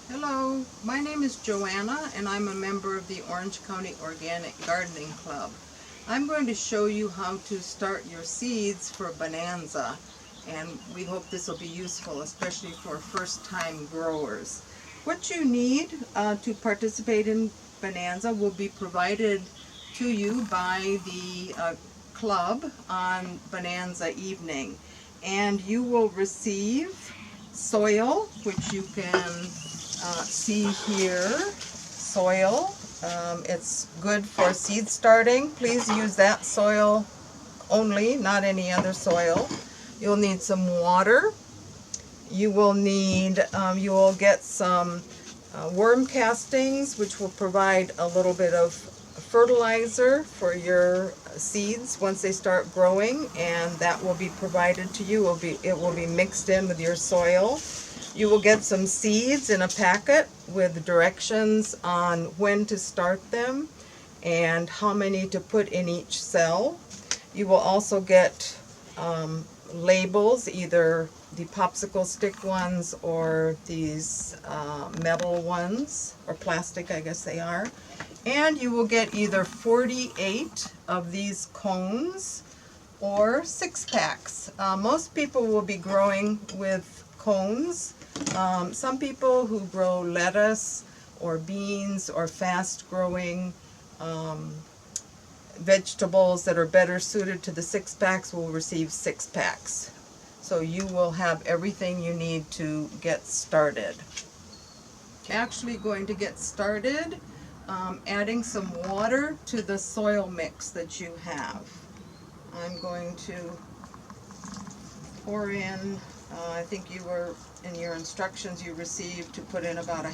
Hello, my name is Joanna and I'm a member of the Orange County Organic Gardening Club. I'm going to show you how to start your seeds for Bonanza, and we hope this will be useful, especially for first-time growers. What you need to participate in Bonanza will be provided to you by the club on Bonanza evening, and you will receive soil, which you can see here, soil. It's good for seed starting. Please use that soil only, not any other soil. You'll need some water. You will get some worm castings, which will provide a little bit of fertilizer for your seeds once they start growing, and that will be provided to you. It will be mixed in with your soil. You will get some seeds in a packet with directions on when to start them and how many to put in each cell. You will also get labels, either the popsicle stick ones or these metal ones, or plastic, I guess they are. And you will get either 48 of these cones or 6-packs. Most people will be growing with cones. Some people who grow lettuce or beans or fast-growing vegetables that are better suited to the 6-packs will receive 6-packs. So you will have everything you need to get started. Actually going to get started adding some water to the soil mix that you have. I'm going to pour in, I think you were, in your instructions you received, to put in about a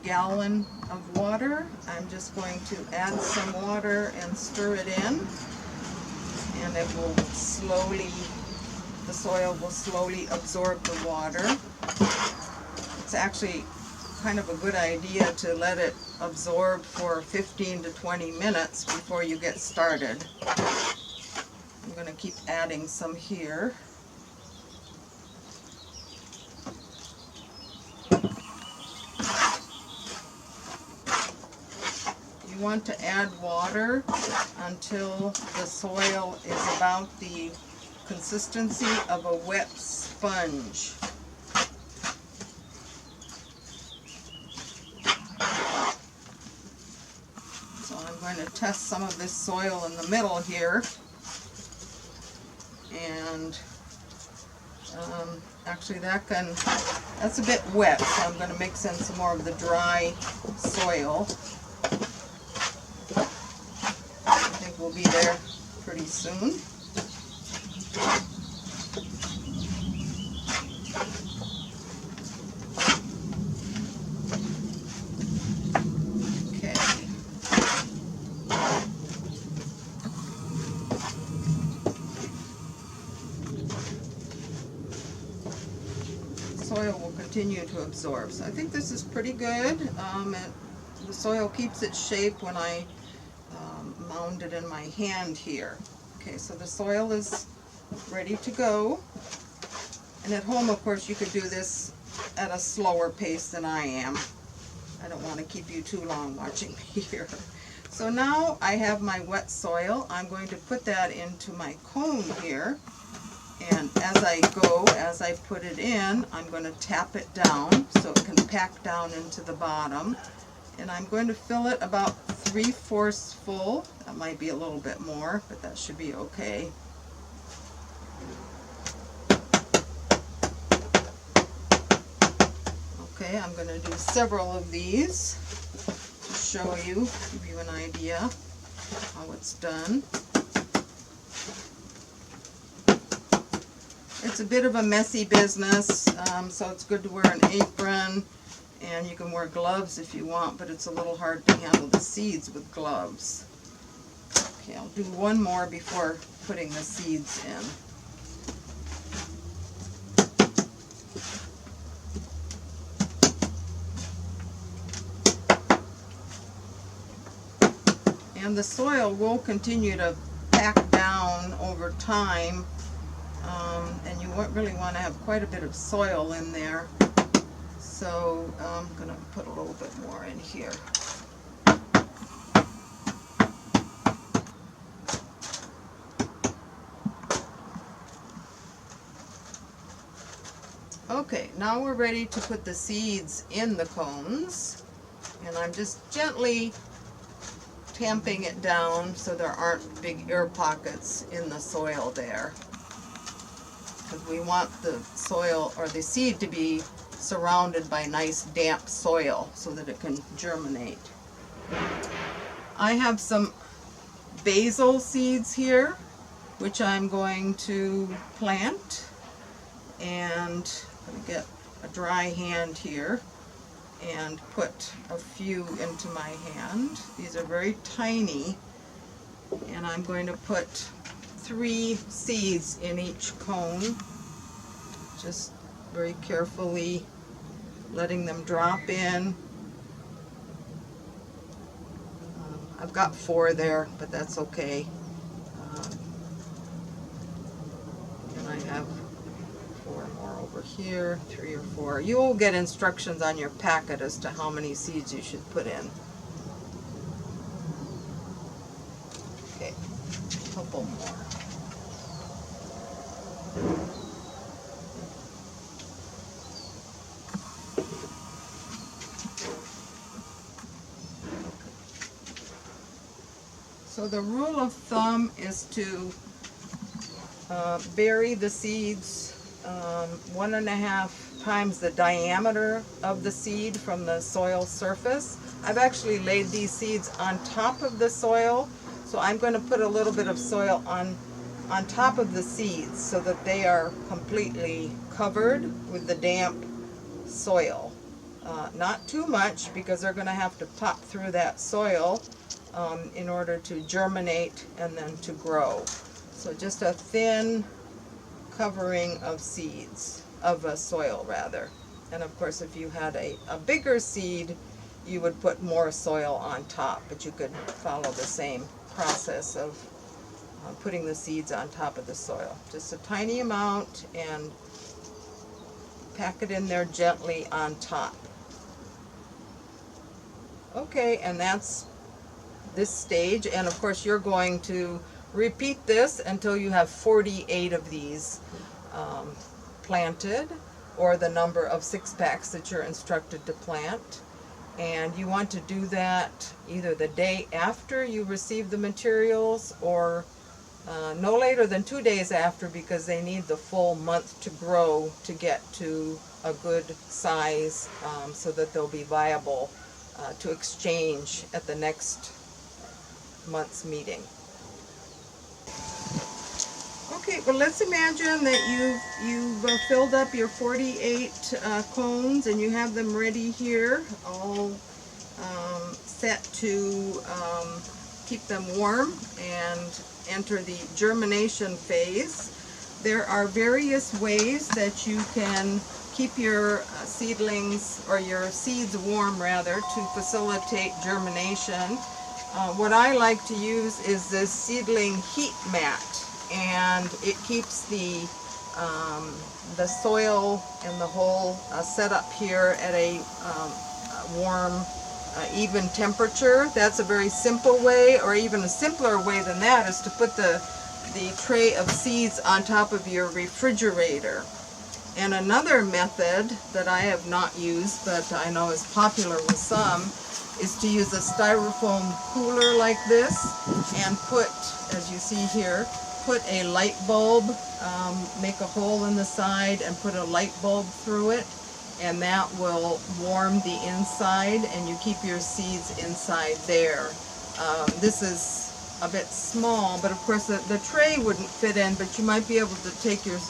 gallon of water. I'm just going to add some water and stir it in, and it will slowly, the soil will slowly absorb the water. It's actually kind of a good idea to let it absorb for 15 to 20 minutes before you get started. I'm going to keep adding some here. You want to add water until the soil is about the consistency of a wet sponge. So I'm going to test some of this soil in the middle here. And actually that's a bit wet, so I'm going to mix in some more of the dry soil. I think we'll be there pretty soon. Okay. Soil will continue to absorb. So I think this is pretty good. The soil keeps its shape when I mound it in my hand here. Okay, so the soil is ready to go. And at home, of course, you could do this at a slower pace than I am. I don't want to keep you too long watching me here. So now I have my wet soil. I'm going to put that into my cone here. And as I put it in, I'm going to tap it down so it can pack down into the bottom. And I'm going to fill it about 3/4 full. That might be a little bit more, but that should be okay. Okay, I'm going to do several of these to show you, give you an idea how it's done. It's a bit of a messy business, so it's good to wear an apron, and you can wear gloves if you want, but it's a little hard to handle the seeds with gloves. Okay, I'll do one more before putting the seeds in. And the soil will continue to pack down over time. And you really want to have quite a bit of soil in there. So I'm going to put a little bit more in here. Okay, now we're ready to put the seeds in the cones, and I'm just gently tamping it down so there aren't big air pockets in the soil there, because we want the soil or the seed to be surrounded by nice damp soil so that it can germinate. I have some basil seeds here which I'm going to plant, and I'm going to get a dry hand here and put a few into my hand. These are very tiny, and I'm going to put 3 seeds in each cone, just very carefully letting them drop in. I've got 4 there, but that's okay. And I have 4 more over here, 3 or 4. You will get instructions on your packet as to how many seeds you should put in. Okay, a couple more. So the rule of thumb is to bury the seeds 1.5 times the diameter of the seed from the soil surface. I've actually laid these seeds on top of the soil, so I'm going to put a little bit of soil on top of the seeds so that they are completely covered with the damp soil. Not too much, because they're going to have to pop through that soil in order to germinate and then to grow. So just a thin covering of seeds, of soil rather. And of course, if you had a bigger seed, you would put more soil on top, but you could follow the same process of putting the seeds on top of the soil. Just a tiny amount, and pack it in there gently on top. Okay, and that's this stage, and of course you're going to repeat this until you have 48 of these planted, or the number of 6-packs that you're instructed to plant. And you want to do that either the day after you receive the materials, or no later than 2 days after, because they need the full month to grow to get to a good size, so that they'll be viable to exchange at the next month's meeting. Okay, well, let's imagine that you've filled up your 48 cones, and you have them ready here, all set to keep them warm and enter the germination phase. There are various ways that you can keep your seedlings, or your seeds warm rather, to facilitate germination. What I like to use is this seedling heat mat, and it keeps the soil and the whole setup here at a warm, even temperature. That's a very simple way, or even a simpler way than that is to put the tray of seeds on top of your refrigerator. And another method that I have not used, but I know is popular with some, is to use a styrofoam cooler like this, and put, as you see here, put a light bulb, make a hole in the side and put a light bulb through it, and that will warm the inside, and you keep your seeds inside there. This is a bit small, but of course the tray wouldn't fit in, but you might be able to take your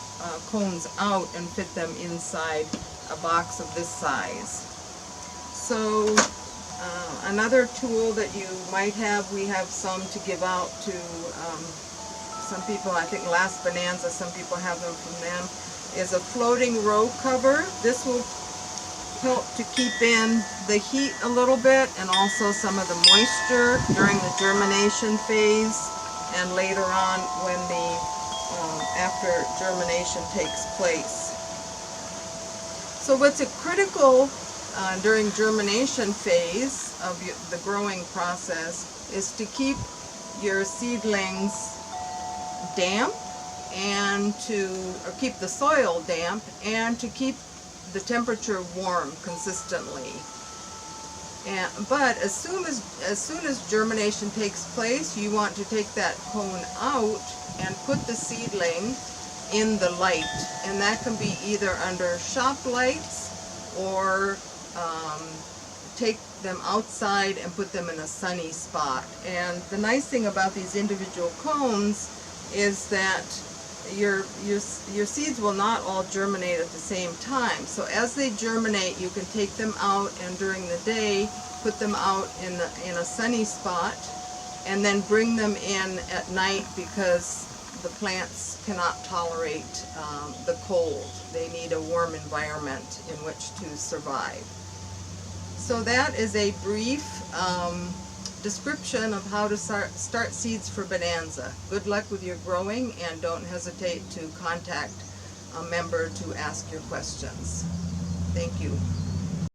cones out and fit them inside a box of this size. So another tool that you might have, we have some to give out to some people. I think last Bonanza, some people have them from them, is a floating row cover. This will help to keep in the heat a little bit, and also some of the moisture during the germination phase, and later on when the after germination takes place. So what's critical during germination phase of the growing process is to keep your seedlings damp and or keep the soil damp and to keep the temperature warm consistently. But as soon as germination takes place, you want to take that cone out and put the seedling in the light, and that can be either under shop lights or take them outside and put them in a sunny spot. And the nice thing about these individual cones is that your seeds will not all germinate at the same time. So as they germinate, you can take them out, and during the day put them out in a sunny spot, and then bring them in at night because the plants cannot tolerate the cold. They need a warm environment in which to survive. So that is a brief description of how to start seeds for Bonanza. Good luck with your growing, and don't hesitate to contact a member to ask your questions. Thank you.